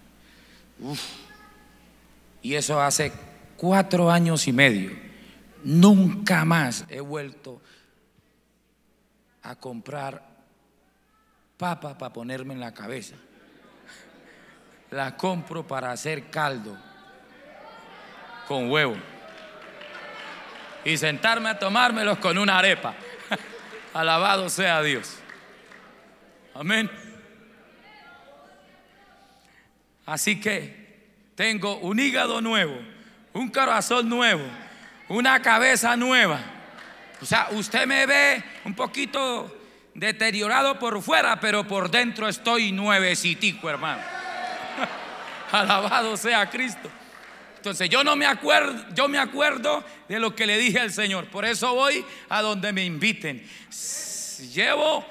Y eso hace 4 años y medio. Nunca más he vuelto a comprar papa para ponerme en la cabeza. La compro para hacer caldo con huevo y sentarme a tomármelos con una arepa. Alabado sea Dios. Amén. Así que tengo un hígado nuevo, un corazón nuevo, una cabeza nueva. O sea, usted me ve un poquito deteriorado por fuera, pero por dentro estoy nuevecitico, hermano. Alabado sea Cristo. Entonces yo me acuerdo de lo que le dije al Señor. Por eso voy a donde me inviten. Llevo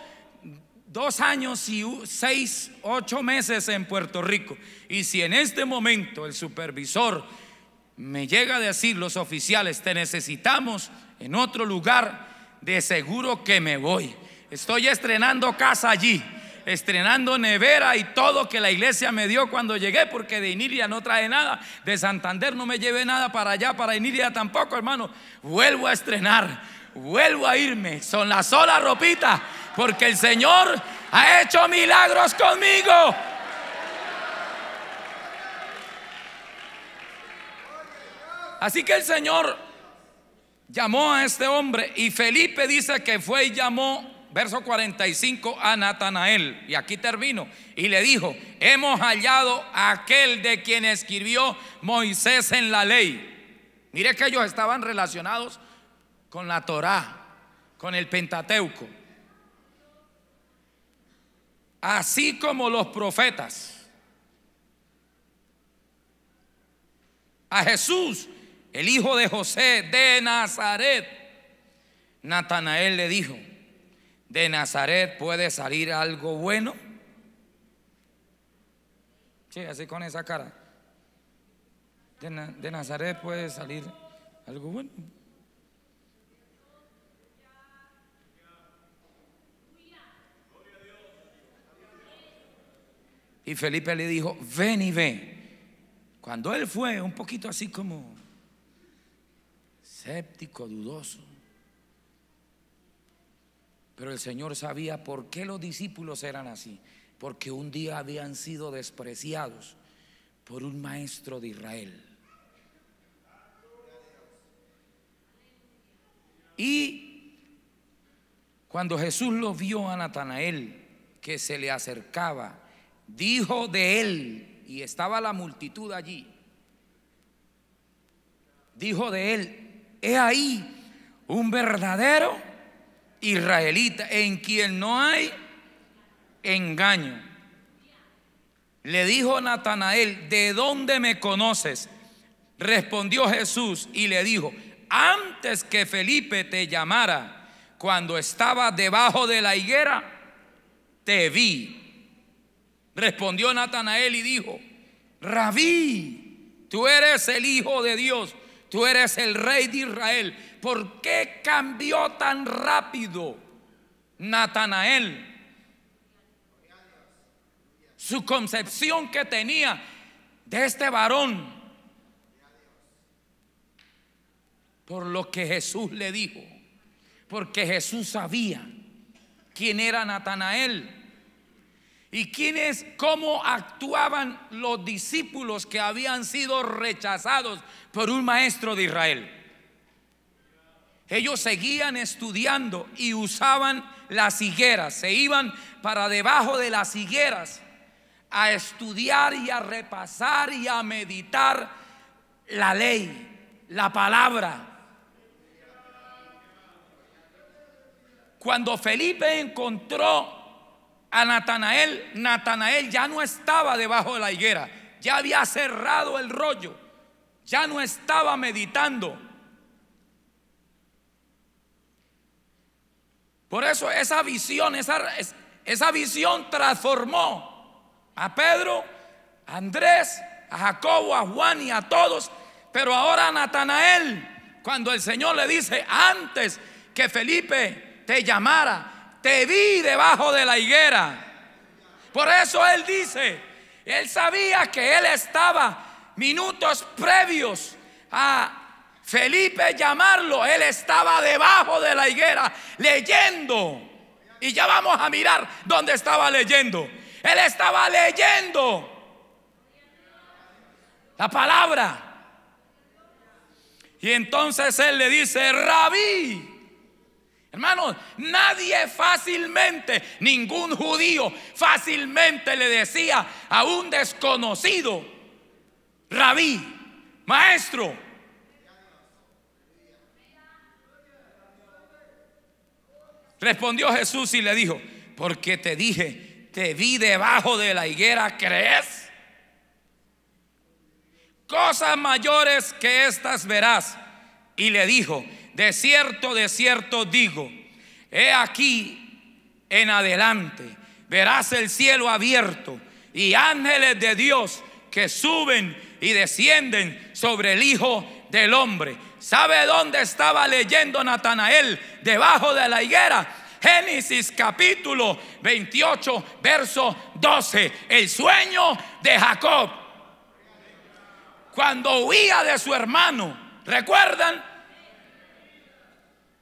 2 años y 6, 8 meses en Puerto Rico. Y si en este momento el supervisor me llega a decir, los oficiales, te necesitamos en otro lugar, de seguro que me voy. Estoy estrenando casa allí, estrenando nevera y todo que la iglesia me dio cuando llegué, porque de Iniria no trae nada, de Santander no me llevé nada para allá, para Iniria tampoco, hermano. Vuelvo a estrenar, vuelvo a irme, son la sola ropita, porque el Señor ha hecho milagros conmigo. Así que el Señor llamó a este hombre, y Felipe dice que fue y llamó verso 45, a Natanael, y aquí termino, y le dijo: hemos hallado a aquel de quien escribió Moisés en la ley. Mire que ellos estaban relacionados con la Torá, con el Pentateuco, así como los profetas. A Jesús, el hijo de José de Nazaret. Natanael le dijo: ¿de Nazaret puede salir algo bueno? Sí, así con esa cara. De Nazaret puede salir algo bueno. Y Felipe le dijo: ven y ve. Cuando él fue un poquito así como escéptico, dudoso, pero el Señor sabía por qué los discípulos eran así. Porque un día habían sido despreciados por un maestro de Israel. Y cuando Jesús lo vio a Natanael que se le acercaba, dijo de él, y estaba la multitud allí, dijo de él: he ahí un verdadero israelita en quien no hay engaño. Le dijo Natanael: ¿de dónde me conoces? Respondió Jesús y le dijo: antes que Felipe te llamara, cuando estaba debajo de la higuera, te vi. Respondió Natanael y dijo: Rabí, tú eres el Hijo de Dios, tú eres el Rey de Israel. ¿Por qué cambió tan rápido Natanael su concepción que tenía de este varón? Por lo que Jesús le dijo. Porque Jesús sabía quién era Natanael y cómo actuaban los discípulos que habían sido rechazados por un maestro de Israel. Ellos seguían estudiando y usaban las higueras, se iban para debajo de las higueras a estudiar y a repasar y a meditar la ley, la palabra. Cuando Felipe encontró a Natanael, Natanael ya no estaba debajo de la higuera, ya había cerrado el rollo, ya no estaba meditando. Por eso esa visión transformó a Pedro, a Andrés, a Jacobo, a Juan y a todos. Pero ahora Natanael, cuando el Señor le dice: antes que Felipe te llamara, te vi debajo de la higuera. Por eso él dice, él sabía que él estaba minutos previos a Felipe llamarlo, él estaba debajo de la higuera leyendo. Y ya vamos a mirar dónde estaba leyendo. Él estaba leyendo la palabra. Y entonces él le dice: Rabí. Hermanos, nadie fácilmente, ningún judío fácilmente le decía a un desconocido: Rabí, maestro. Respondió Jesús y le dijo: porque te dije, te vi debajo de la higuera, ¿crees? Cosas mayores que estas verás. Y le dijo: de cierto digo, he aquí en adelante verás el cielo abierto y ángeles de Dios que suben y descienden sobre el Hijo del Hombre. ¿Sabe dónde estaba leyendo Natanael? Debajo de la higuera. Génesis capítulo 28 verso 12. El sueño de Jacob, cuando huía de su hermano. ¿Recuerdan?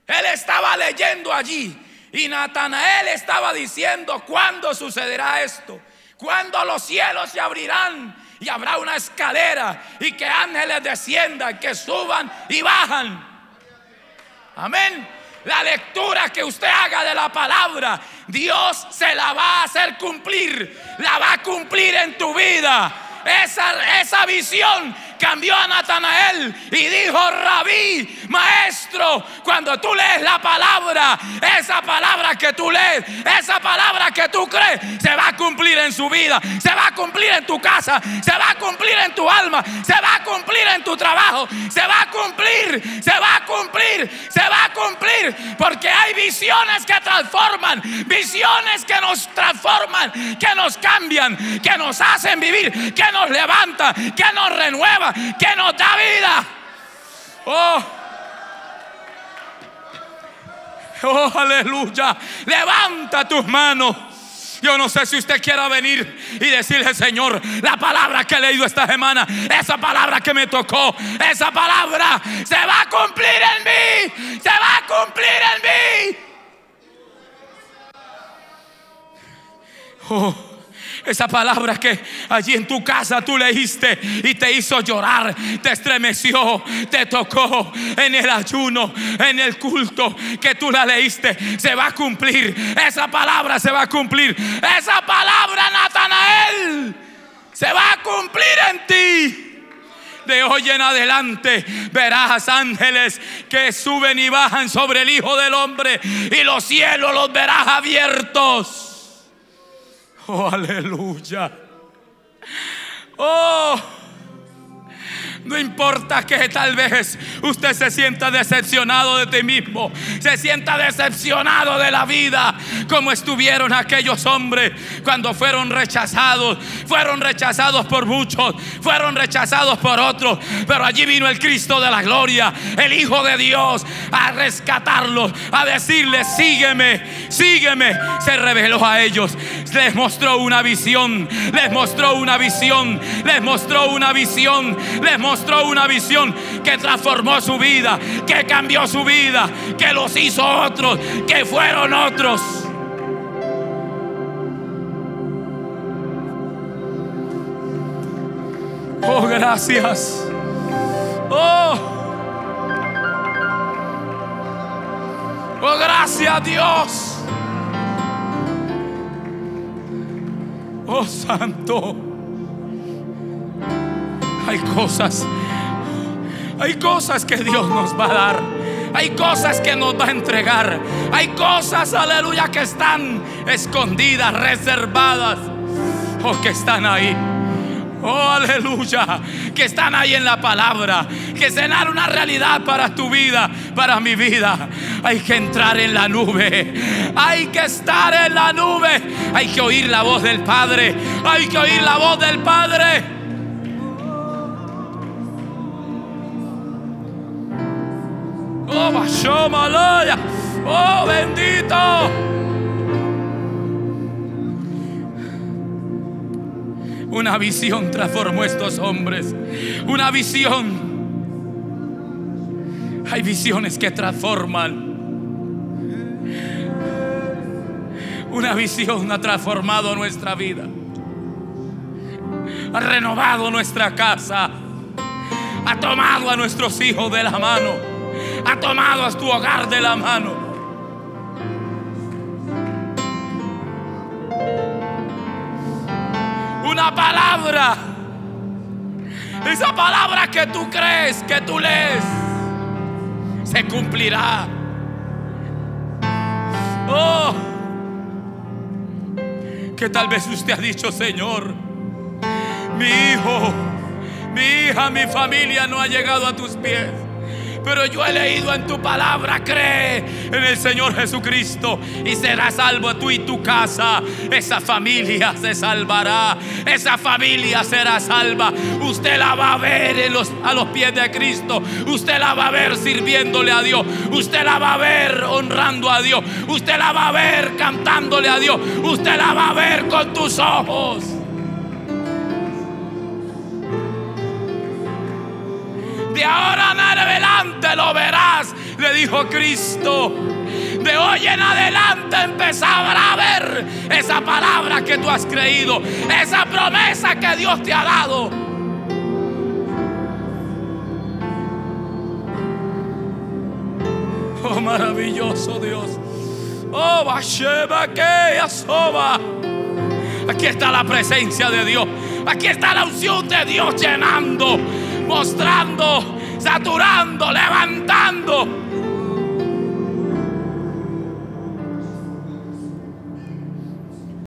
Él estaba leyendo allí y Natanael estaba diciendo: ¿cuándo sucederá esto? ¿Cuándo los cielos se abrirán y habrá una escalera y que ángeles desciendan, que suban y bajan? Amén. la lectura que usted haga de la palabra, Dios se la va a hacer cumplir, la va a cumplir en tu vida. Esa visión cambió a Natanael y dijo: Rabí, maestro. Cuando tú lees la palabra, esa palabra que tú lees, esa palabra que tú crees, se va a cumplir en su vida, se va a cumplir en tu casa, se va a cumplir en tu alma, se va a cumplir en tu trabajo, se va a cumplir, se va a cumplir, se va a cumplir. Porque hay visiones que transforman, visiones que nos transforman, que nos cambian, que nos hacen vivir, que nos levanta, que nos renueva, que nos da vida. Oh, aleluya. Levanta tus manos. Yo no sé si usted quiera venir y decirle: Señor, la palabra que he leído esta semana, esa palabra que me tocó, esa palabra se va a cumplir en mí, se va a cumplir en mí. Esa palabra que allí en tu casa tú leíste y te hizo llorar, te estremeció, te tocó en el ayuno, en el culto que tú la leíste, se va a cumplir. Esa palabra se va a cumplir. Esa palabra, Natanael, se va a cumplir en ti. De hoy en adelante verás ángeles que suben y bajan sobre el Hijo del Hombre, y los cielos los verás abiertos. Oh, aleluya. Oh, no importa que tal vez usted se sienta decepcionado de ti mismo, se sienta decepcionado de la vida, como estuvieron aquellos hombres cuando fueron rechazados por muchos, fueron rechazados por otros, pero allí vino el Cristo de la gloria, el Hijo de Dios, a rescatarlos, a decirles: sígueme, sígueme. Se reveló a ellos, les mostró una visión, les mostró una visión, les mostró una visión, les mostró una visión que transformó su vida, que cambió su vida, que los hizo otros, que fueron otros. Oh, gracias. Oh, gracias, Dios. Oh, santo. Hay cosas que Dios nos va a dar, hay cosas que nos va a entregar, hay cosas, aleluya, que están escondidas, reservadas, que están ahí. Oh, aleluya, que están ahí en la palabra, que serán una realidad para tu vida, para mi vida. Hay que entrar en la nube, hay que estar en la nube, hay que oír la voz del Padre, hay que oír la voz del Padre. Oh, Bashomalaya. Oh, bendito. Una visión transformó a estos hombres. Una visión. Hay visiones que transforman. Una visión ha transformado nuestra vida, ha renovado nuestra casa, ha tomado a nuestros hijos de la mano, ha tomado a tu hogar de la mano. Una palabra, esa palabra que tú crees, que tú lees, se cumplirá. Oh, que tal vez usted ha dicho: Señor, mi hijo, mi hija, mi familia no ha llegado a tus pies, pero yo he leído en tu palabra: cree en el Señor Jesucristo y serás salvo tú y tu casa. Esa familia se salvará, esa familia será salva. Usted la va a ver a los pies de Cristo, usted la va a ver sirviéndole a Dios, usted la va a ver honrando a Dios, usted la va a ver cantándole a Dios, usted la va a ver con tus ojos. De ahora en adelante lo verás, le dijo Cristo. De hoy en adelante empezará a ver esa palabra que tú has creído, esa promesa que Dios te ha dado. Oh, maravilloso Dios. Oh, Basheba, que asoba. Aquí está la presencia de Dios. Aquí está la unción de Dios llenando, mostrando, saturando, levantando.